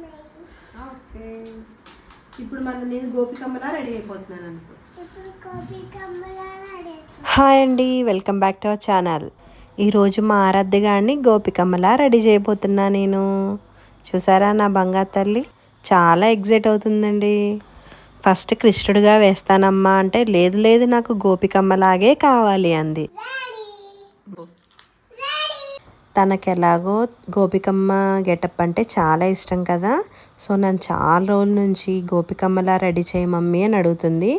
Okay, ఇప్పుడు నేను గోపికమ్మలా ready అయిపోతున్నాను అనుకో. హాయ్ అండి, welcome back to our channel. ఈరోజు మా ఆరాధ్య గారిని గోపికమ్మలా రెడీ చేయబోతున్నా నేను. చూసారా నా బంగారు తల్లి, చాలా ఎగ్జైట్ అవుతుందండి. ఫస్ట్ కృష్ణుడిగా వేస్తానమ్మా అంటే, లేదు లేదు నాకు గోపికమ్మలాగే కావాలి అంది. తనకు ఎలాగో గోపికమ్మ గెటప్ అంటే చాలా ఇష్టం కదా. సో నన్ను చాలా రోజుల నుంచి గోపికమ్మలా రెడీ చేయి మమ్మీ అని అడుగుతుంది.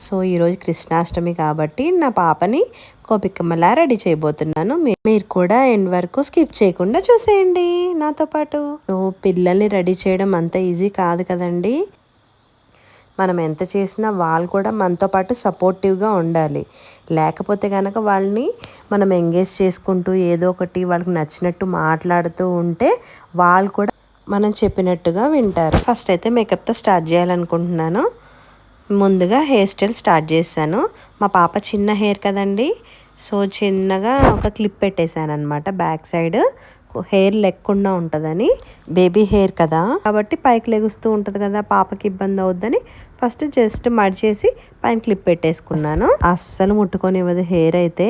సో ఈరోజు కృష్ణాష్టమి కాబట్టి నా పాపని గోపికమ్మలా రెడీ చేయబోతున్నాను. మీరు కూడా ఎండ్ వరకు స్కిప్ చేయకుండా చూసేయండి నాతో పాటు. సో పిల్లల్ని రెడీ చేయడం అంత ఈజీ కాదు కదండి. మనం ఎంత చేసినా వాళ్ళు కూడా మనతో పాటు సపోర్టివ్గా ఉండాలి. లేకపోతే కనుక వాళ్ళని మనం ఎంగేజ్ చేసుకుంటూ ఏదో ఒకటి వాళ్ళకి నచ్చినట్టు మాట్లాడుతూ ఉంటే వాళ్ళు కూడా మనం చెప్పినట్టుగా వింటారు. ఫస్ట్ అయితే మేకప్తో స్టార్ట్ చేయాలనుకుంటున్నాను. ముందుగా హెయిర్ స్టైల్ స్టార్ట్ చేశాను. మా పాప చిన్న హెయిర్ కదండి, సో చిన్నగా ఒక క్లిప్ పెట్టేశాను అనమాట బ్యాక్ సైడ్. హెయిర్ లేకుండా ఉంటుందని, బేబీ హెయిర్ కదా కాబట్టి పైకి లెగుస్తూ ఉంటుంది కదా, పాపకి ఇబ్బంది అవుద్దని ఫస్ట్ జస్ట్ మడిచేసి పైన క్లిప్ పెట్టేసుకున్నాను. అస్సలు ముట్టుకొనివ్వదు హెయిర్ అయితే.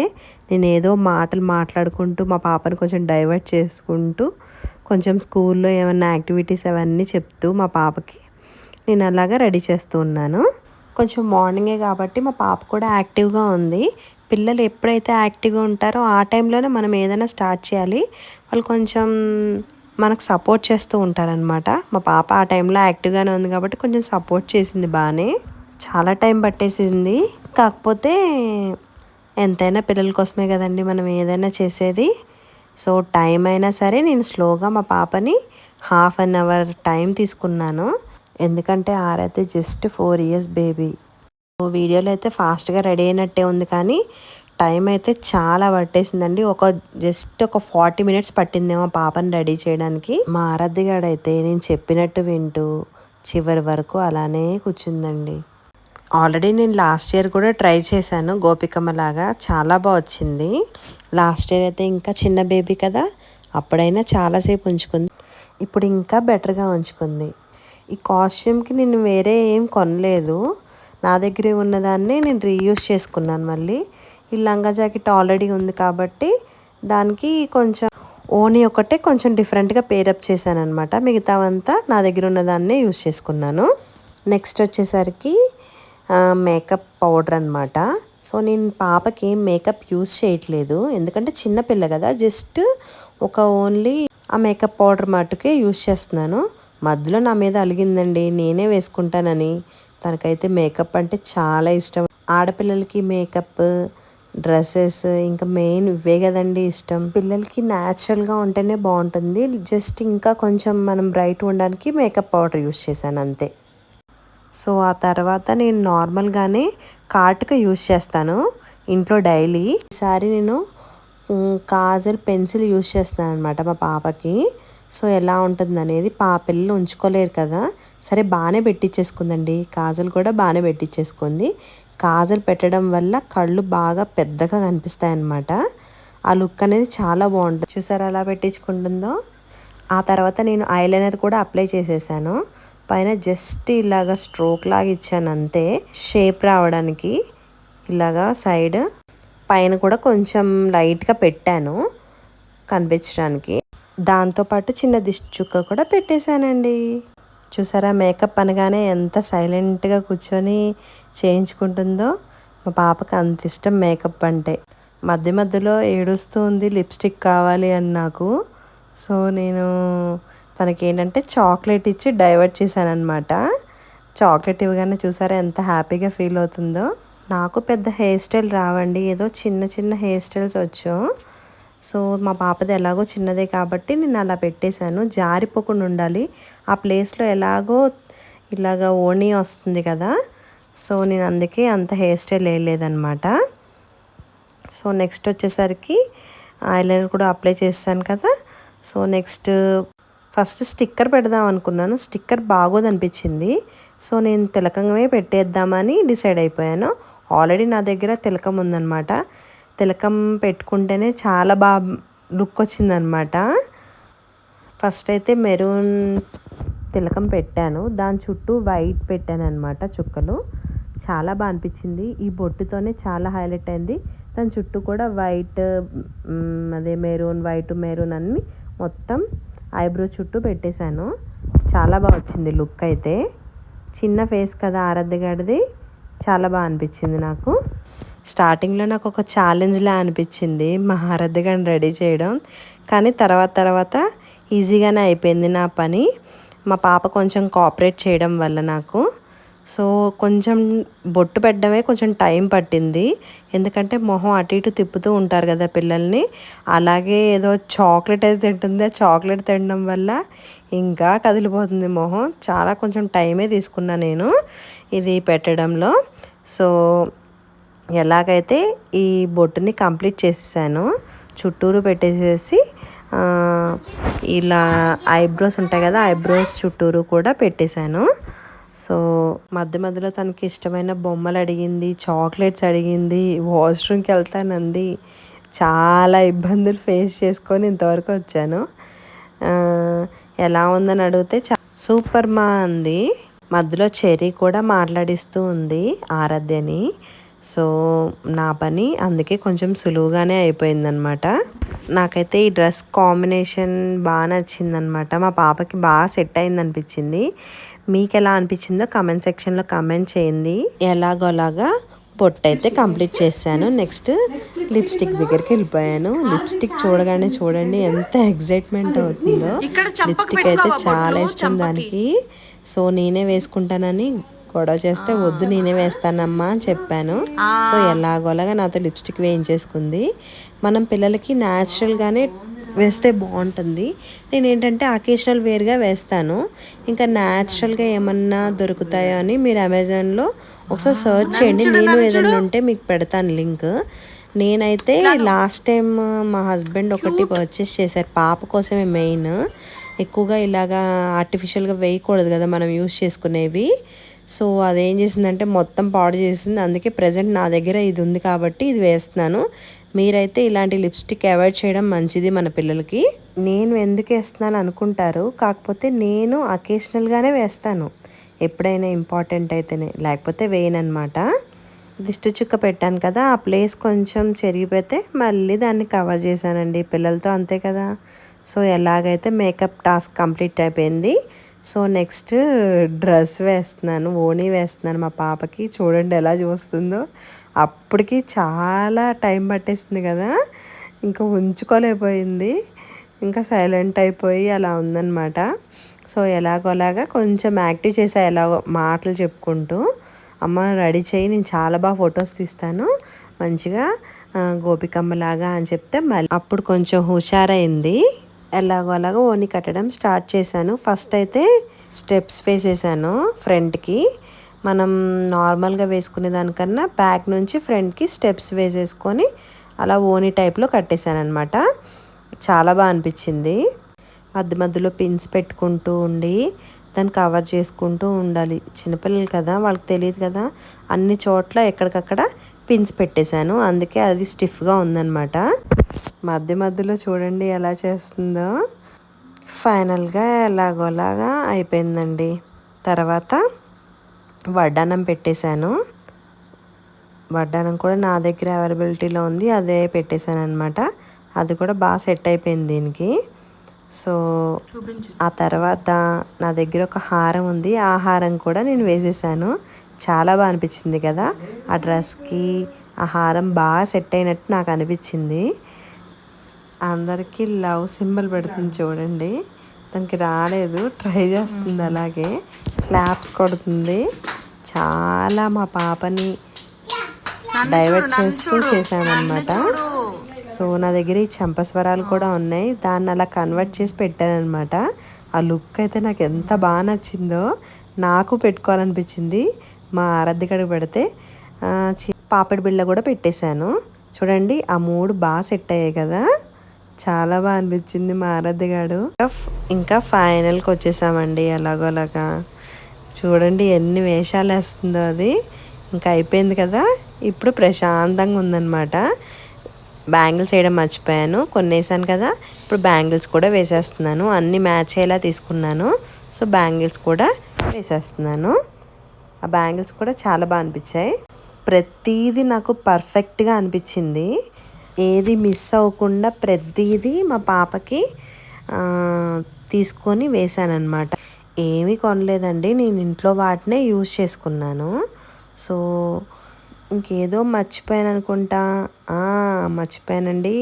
నేను ఏదో మాటలు మాట్లాడుకుంటూ మా పాపని కొంచెం డైవర్ట్ చేసుకుంటూ కొంచెం స్కూల్లో ఏమన్నా యాక్టివిటీస్ అవన్నీ చెప్తూ మా పాపకి నేను అలాగా రెడీ చేస్తూ ఉన్నాను. కొంచెం మార్నింగే కాబట్టి మా పాప కూడా యాక్టివ్గా ఉంది. పిల్లలు ఎప్పుడైతే యాక్టివ్గా ఉంటారో ఆ టైంలోనే మనం ఏదైనా స్టార్ట్ చేయాలి. వాళ్ళు కొంచెం మనకు సపోర్ట్ చేస్తూ ఉంటారనమాట. మా పాప ఆ టైంలో యాక్టివ్గానే ఉంది కాబట్టి కొంచెం సపోర్ట్ చేసింది బాగానే. చాలా టైం పట్టేసింది, కాకపోతే ఎంతైనా పిల్లల కోసమే కదండి మనం ఏదైనా చేసేది. సో టైం అయినా సరే నేను స్లోగా మా పాపని ½ an hour టైం తీసుకున్నాను. ఎందుకంటే ఆరైతే జస్ట్ 4 years బేబీ. వీడియోలో అయితే ఫాస్ట్గా రెడీ అయినట్టే ఉంది, కానీ టైం అయితే చాలా పట్టేసిందండి. జస్ట్ ఒక 40 minutes పట్టిందేమో పాపని రెడీ చేయడానికి. మా ఆరాధ్యగాడైతే నేను చెప్పినట్టు వింటూ చివరి వరకు అలానే కూర్చుందండి. ఆల్రెడీ నేను లాస్ట్ ఇయర్ కూడా ట్రై చేశాను గోపికమ్మ లాగా, చాలా బాగా వచ్చింది. లాస్ట్ ఇయర్ అయితే ఇంకా చిన్న బేబీ కదా, అప్పుడైనా చాలాసేపు ఉంచుకుంది. ఇప్పుడు ఇంకా బెటర్గా ఉంచుకుంది. ఈ కాస్ట్యూమ్కి నేను వేరే ఏం కొనలేదు, నా దగ్గరే ఉన్నదాన్ని నేను రీయూజ్ చేసుకున్నాను. మళ్ళీ ఈ లంగా జాకెట్ ఆల్రెడీ ఉంది కాబట్టి దానికి కొంచెం ఓనీ ఒకటే కొంచెం డిఫరెంట్గా పేరప్ చేశాను అనమాట. మిగతావంతా నా దగ్గర ఉన్నదాన్నే యూజ్ చేసుకున్నాను. నెక్స్ట్ వచ్చేసరికి మేకప్ పౌడర్ అనమాట. సో నేను పాపకి ఏం మేకప్ యూజ్ చేయట్లేదు, ఎందుకంటే చిన్నపిల్ల కదా, జస్ట్ ఓన్లీ ఆ మేకప్ పౌడర్ మటుకే యూజ్ చేస్తున్నాను. మధ్యలో నా మీద అలిగిందండి నేనే వేసుకుంటానని. తనకైతే మేకప్ అంటే చాలా ఇష్టం. ఆడపిల్లలకి మేకప్, డ్రెస్సెస్ ఇంకా మెయిన్ ఇవే కదండి ఇష్టం. పిల్లలకి న్యాచురల్గా ఉంటేనే బాగుంటుంది. జస్ట్ ఇంకా కొంచెం మనం బ్రైట్ ఉండడానికి మేకప్ పౌడర్ యూజ్ చేశాను అంతే. సో ఆ తర్వాత నేను నార్మల్గానే కాటుక యూజ్ చేస్తాను ఇంట్లో డైలీ. ఈసారి నేను కాజల్ పెన్సిల్ యూజ్ చేస్తాను అనమాట మా పాపకి. సో ఎలా ఉంటుంది అనేది, పిల్లలు ఉంచుకోలేరు కదా, సరే బాగానే పెట్టించేసుకుందండి. కాజల్ కూడా బాగానే పెట్టించేసుకుంది. కాజల్ పెట్టడం వల్ల కళ్ళు బాగా పెద్దగా కనిపిస్తాయి అన్నమాట. ఆ లుక్ అనేది చాలా బాగుంటుంది. చూసారా అలా పెట్టించుకుంటుందో. ఆ తర్వాత నేను ఐలైనర్ కూడా అప్లై చేసేసాను. పైన జస్ట్ ఇలాగా స్ట్రోక్ లాగా ఇచ్చాను అంతే, షేప్ రావడానికి. ఇలాగా సైడ్ పైన కూడా కొంచెం లైట్గా పెట్టాను కనిపించడానికి. దాంతోపాటు చిన్న దిష్టి చుక్క కూడా పెట్టేశానండి. చూసారా మేకప్ అనగానే ఎంత సైలెంట్గా కూర్చొని చేయించుకుంటుందో. మా పాపకి అంత ఇష్టం మేకప్ అంటే. మధ్య మధ్యలో ఏడుస్తూ ఉంది లిప్స్టిక్ కావాలి అని నాకు. సో నేను తనకేంటంటే చాక్లెట్ ఇచ్చి డైవర్ట్ చేశాను అనమాట. చాక్లెట్ ఇవ్వగానే చూసారా ఎంత హ్యాపీగా ఫీల్ అవుతుందో. నాకు పెద్ద హెయిర్ స్టైల్ రావండి, ఏదో చిన్న చిన్న హెయిర్ స్టైల్స్ వచ్చు. సో మా పాపది ఎలాగో చిన్నదే కాబట్టి నేను అలా పెట్టేశాను, జారిపోకుండా ఉండాలి. ఆ ప్లేస్లో ఎలాగో ఇలాగ ఓణీ వస్తుంది కదా, సో నేను అందుకే అంత హెయిర్ స్టైల్ వేయలేదన్నమాట. సో నెక్స్ట్ వచ్చేసరికి ఐలైనర్ కూడా అప్లై చేస్తాను కదా. సో నెక్స్ట్ ఫస్ట్ స్టిక్కర్ పెడదాం అనుకున్నాను, స్టిక్కర్ బాగోదనిపించింది. సో నేను తిలకంగానే పెట్టేద్దామని డిసైడ్ అయిపోయాను. ఆల్రెడీ నా దగ్గర తిలకం ఉందన్నమాట. తిలకం పెట్టుకుంటేనే చాలా బాగా లుక్ వచ్చిందనమాట. ఫస్ట్ అయితే మెరూన్ తిలకం పెట్టాను. దాని చుట్టూ వైట్ పెట్టాను అనమాట చుక్కలు. చాలా బాగా అనిపించింది. ఈ బొట్టుతోనే చాలా హైలైట్ అయింది. దాని చుట్టూ కూడా వైట్, అదే మెరూన్, వైట్ మెరూన్ అన్ని మొత్తం ఐబ్రో చుట్టూ పెట్టేశాను. చాలా బాగా వచ్చింది లుక్ అయితే. చిన్న ఫేస్ కదా ఆరాధ్య గడిది, చాలా బాగా అనిపించింది నాకు. స్టార్టింగ్లో నాకు ఒక ఛాలెంజ్లా అనిపించింది మా ఆరాధ్య గడిని రెడీ చేయడం, కానీ తర్వాత ఈజీగానే అయిపోయింది నా పని. మా పాప కొంచెం కోఆపరేట్ చేయడం వల్ల నాకు. సో కొంచెం బొట్టు పెట్టడమే కొంచెం టైం పట్టింది, ఎందుకంటే మొహం అటు ఇటు తిప్పుతూ ఉంటారు కదా పిల్లల్ని. అలాగే ఏదో చాక్లెట్ అయితే తింటుంది, ఆ చాక్లెట్ తినడం వల్ల ఇంకా కదిలిపోతుంది మొహం. చాలా కొంచెం టైమే తీసుకున్నా నేను ఇది పెట్టడంలో. సో ఎలాగైతే ఈ బొట్టుని కంప్లీట్ చేసేసాను, చుట్టూరు పెట్టేసేసి ఇలా ఐబ్రోస్ ఉంటాయి కదా, ఐబ్రోస్ చుట్టూరు కూడా పెట్టేశాను. సో మధ్యలో తనకి ఇష్టమైన బొమ్మలు అడిగింది, చాక్లెట్స్ అడిగింది, వాష్రూమ్కి వెళ్తానంది. చాలా ఇబ్బందులు ఫేస్ చేసుకొని ఇంతవరకు వచ్చాను. ఎలా ఉందని అడిగితే సూపర్ మా అంది. మధ్యలో చెర్రీ కూడా మాట్లాడిస్తూ ఉంది ఆరాధ్యని. సో నా పని అందుకే కొంచెం సులువుగానే అయిపోయిందనమాట. నాకైతే ఈ డ్రెస్ కాంబినేషన్ బాగా నచ్చిందనమాట. మా పాపకి బాగా సెట్ అయింది అనిపించింది. మీకు ఎలా అనిపించిందో కమెంట్ సెక్షన్లో కమెంట్ చేయండి. ఎలాగోలాగా బొట్టు అయితే కంప్లీట్ చేశాను. నెక్స్ట్ లిప్స్టిక్ దగ్గరికి వెళ్ళిపోయాను. లిప్స్టిక్ చూడగానే చూడండి ఎంత ఎగ్జైట్మెంట్ అవుతుందో. లిప్స్టిక్ అయితే చాలా ఇష్టం దానికి. సో నేనే వేసుకుంటానని గొడవ చేస్తే వద్దు నేనే వేస్తానమ్మా అని చెప్పాను. సో ఎలాగోలాగా నాతో లిప్స్టిక్ వేయించేసుకుంది. మనం పిల్లలకి న్యాచురల్గానే వేస్తే బాగుంటుంది. నేను ఏంటంటే అకేషనల్ వేర్గా వేస్తాను. ఇంకా న్యాచురల్గా ఏమన్నా దొరుకుతాయో అని మీరు అమెజాన్లో ఒకసారి సర్చ్ చేయండి. నేను ఏదైనా ఉంటే మీకు పెడతాను లింక్. నేనైతే లాస్ట్ టైం మా హస్బెండ్ ఒకటి పర్చేస్ చేశారు పాప కోసమే మెయిన్. ఎక్కువగా ఇలాగా ఆర్టిఫిషియల్గా వేయకూడదు కదా మనం యూస్ చేసుకునేవి. సో అదేం చేసిందంటే మొత్తం పాడు చేసింది. అందుకే ప్రజెంట్ నా దగ్గర ఇది ఉంది కాబట్టి ఇది వేస్తున్నాను. మీరైతే ఇలాంటి లిప్స్టిక్ అవాయిడ్ చేయడం మంచిది మన పిల్లలకి. నేను ఎందుకు వేస్తున్నాను అనుకుంటారు, కాకపోతే నేను అకేషనల్గానే వేస్తాను ఎప్పుడైనా ఇంపార్టెంట్ అయితేనే, లేకపోతే వేయనమాట. దిష్టి చుక్క పెట్టాను కదా, ఆ ప్లేస్ కొంచెం చెరిగిపోతే మళ్ళీ దాన్ని కవర్ చేశానండి. పిల్లలతో అంతే కదా. సో ఎలాగైతే మేకప్ టాస్క్ కంప్లీట్ అయిపోయింది. సో నెక్స్ట్ డ్రెస్ వేస్తున్నాను, ఓణీ వేస్తున్నాను మా పాపకి. చూడండి ఎలా చూస్తుందో. అప్పటికి చాలా టైం పట్టేసింది కదా, ఇంకా ఉంచుకోలేకపోయింది, ఇంకా సైలెంట్ అయిపోయి అలా ఉందన్నమాట. సో ఎలాగోలాగా కొంచెం యాక్టివ్ చేసా, ఎలాగో మాటలు చెప్పుకుంటూ, అమ్మ రెడీ చేయి నేను చాలా బాగా ఫొటోస్ తీస్తాను మంచిగా గోపికమ్మలాగా అని చెప్తే మళ్ళీ అప్పుడు కొంచెం హుషారైంది. ఎలాగోలాగా ఓని కట్టడం స్టార్ట్ చేశాను. ఫస్ట్ అయితే స్టెప్స్ వేసేసాను ఫ్రంట్కి. మనం నార్మల్గా వేసుకునే దానికన్నా బ్యాక్ నుంచి ఫ్రంట్కి స్టెప్స్ వేసేసుకొని అలా ఓని టైప్లో కట్టేశాను అనమాట. చాలా బాగా అనిపించింది. మధ్యలో పిన్స్ పెట్టుకుంటూ ఉండి దాన్ని కవర్ చేసుకుంటూ ఉండాలి. చిన్నపిల్లలు కదా, వాళ్ళకి తెలియదు కదా. అన్ని చోట్ల ఎక్కడికక్కడ పిన్స్ పెట్టేశాను, అందుకే అది స్టిఫ్గా ఉందన్నమాట. మధ్యలో చూడండి ఎలా చేస్తుందో. ఫైనల్గా ఎలాగోలాగా అయిపోయిందండి. తర్వాత వడ్డానం పెట్టేశాను. వడ్డానం కూడా నా దగ్గర అవైలబిలిటీలో ఉంది, అదే పెట్టేశాను అనమాట. అది కూడా బాగా సెట్ అయిపోయింది దీనికి. సో ఆ తర్వాత నా దగ్గర ఒక హారం ఉంది, ఆ హారం కూడా నేను వేసేసాను. చాలా బాగా అనిపించింది కదా, ఆ డ్రెస్కి ఆ హారం బాగా సెట్ అయినట్టు నాకు అనిపించింది. అందరికీ లవ్ సింబల్ పెడుతుంది చూడండి. తనకి రాలేదు, ట్రై చేస్తుంది, అలాగే క్లాప్స్ కొడుతుంది. చాలా మా పాపని డైవర్ట్ చేస్తూ చేశానమాట. సో నా దగ్గర ఈ చంపస్వరాలు కూడా ఉన్నాయి, దాన్ని అలా కన్వర్ట్ చేసి పెట్టానమాట. ఆ లుక్ అయితే నాకు ఎంత బాగా నచ్చిందో, నాకు పెట్టుకోవాలనిపించింది. మా ఆరాధ్యకడికి పెడితే పాపిడి బిళ్ళ కూడా పెట్టేశాను. చూడండి ఆ మూడు బాగా సెట్ అయ్యాయి కదా, చాలా బాగా అనిపించింది మా ఆరాధ్యగాడు. ఇంకా ఫైనల్కి వచ్చేసామండి. అలాగోలాగా చూడండి ఎన్ని వేషాలు వేస్తుందో అది. ఇంకా అయిపోయింది కదా, ఇప్పుడు ప్రశాంతంగా ఉందన్నమాట. బ్యాంగిల్స్ వేయడం మర్చిపోయాను, కొన్ని వేసాను కదా. ఇప్పుడు బ్యాంగిల్స్ కూడా వేసేస్తున్నాను, అన్నీ మ్యాచ్ అయ్యేలా తీసుకున్నాను. సో బ్యాంగిల్స్ కూడా వేసేస్తున్నాను. ఆ బ్యాంగిల్స్ కూడా చాలా బాగా అనిపించాయి. ప్రతిదీ నాకు పర్ఫెక్ట్గా అనిపించింది, ఏది మిస్ అవ్వకుండా ప్రతిదీ మా పాపకి తీసుకొని వేసానన్నమాట. ఏమీ కొనలేదండి, నేను ఇంట్లో వాటినే యూజ్ చేసుకున్నాను. సో ఇంకేదో మర్చిపోయాను అనుకుంటా. మర్చిపోయానండి,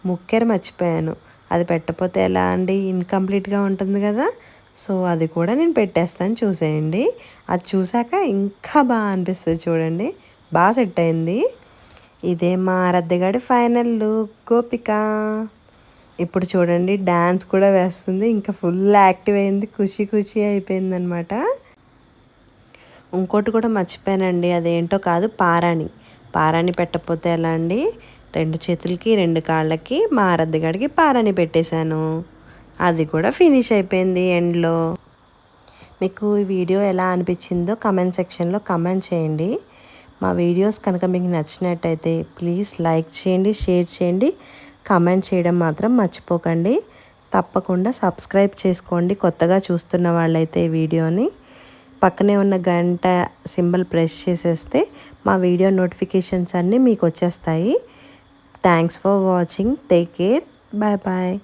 ముక్కెర మర్చిపోయాను. అది పెట్టకపోతే ఎలా అండి, ఇన్కంప్లీట్గా ఉంటుంది కదా. సో అది కూడా నేను పెట్టేస్తాను, చూసేయండి. అది చూసాక ఇంకా బాగా అనిపిస్తుంది చూడండి, బాగా సెట్ అయింది. ఇదే మా ఆరాధ్యగాడి ఫైనల్ లుక్ గోపిక. ఇప్పుడు చూడండి డ్యాన్స్ కూడా వేస్తుంది, ఇంకా ఫుల్ యాక్టివ్ అయింది, ఖుషి ఖుషి అయిపోయింది అనమాట. ఇంకోటి కూడా మర్చిపోయానండి, అదేంటో కాదు, పారాణి పెట్టకపోతే ఎలా అండి. 2 చేతులకి 2 కాళ్ళకి మా ఆరాధ్యగాడికి పారాణి పెట్టేశాను, అది కూడా ఫినిష్ అయిపోయింది ఎండ్లో. మీకు ఈ వీడియో ఎలా అనిపించిందో కమెంట్ సెక్షన్లో కమెంట్ చేయండి. మా వీడియోస్ కనుక మీకు నచ్చినట్టయితే ప్లీజ్ లైక్ చేయండి, షేర్ చేయండి, కమెంట్ చేయడం మాత్రం మర్చిపోకండి. తప్పకుండా సబ్స్క్రైబ్ చేసుకోండి కొత్తగా చూస్తున్న వాళ్ళైతే ఈ వీడియోని. పక్కనే ఉన్న గంట సింబల్ ప్రెస్ చేసేస్తే మా వీడియో నోటిఫికేషన్స్ అన్నీ మీకు వచ్చేస్తాయి. Thanks for watching, take care, bye bye.